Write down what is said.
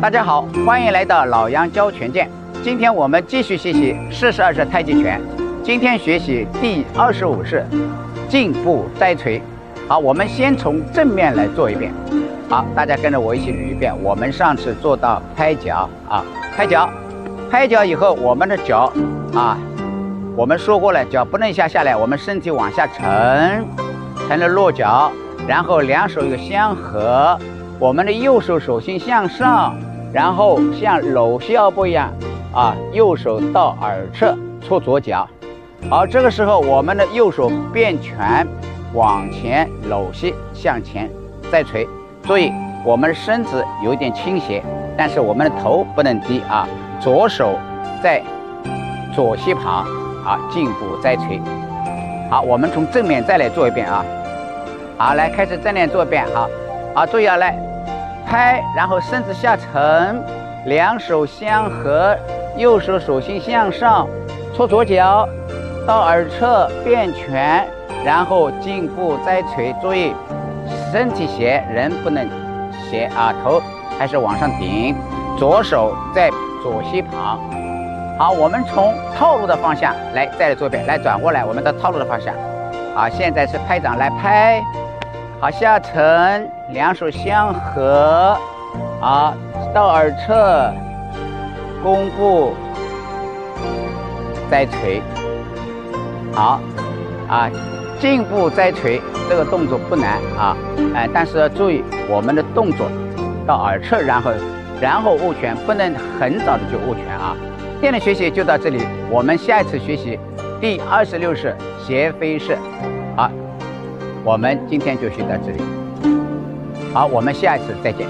大家好，欢迎来到老杨教拳剑。今天我们继续学习42式太极拳。今天学习第25式进步摘锤。好，我们先从正面来做一遍。好，大家跟着我一起捋一遍。我们上次做到拍脚啊，拍脚以后，我们的脚啊，我们说过了，脚不能下来，我们身体往下沉，才能落脚。然后两手一个相合，我们的右手手心向上，然后像搂腰部一样啊，右手到耳侧搓左脚。好，这个时候我们的右手变拳往前搂膝向前再锤。注意，我们的身子有一点倾斜，但是我们的头不能低啊。左手在左膝旁啊，进步再锤。好，我们从正面再来做一遍啊。好，来开始正面做一遍。好，注意啊，来拍，然后身子下沉，两手相合，右手手心向上，搓左脚到耳侧变拳，然后进步再锤。注意，身体斜，人不能斜啊，头还是往上顶，左手在左膝旁。好，我们从套路的方向来再来做一遍，来转过来，我们的套路的方向。好，现在是拍掌来拍。好，下沉，两手相合，好，到耳侧，弓步，再锤。好，啊，进步再锤，这个动作不难啊，但是要注意我们的动作到耳侧，然后握拳，不能很早的就握拳啊。今天的学习就到这里，我们下一次学习第26式斜飞式。好，我们今天就学到这里。好，我们下一次再见。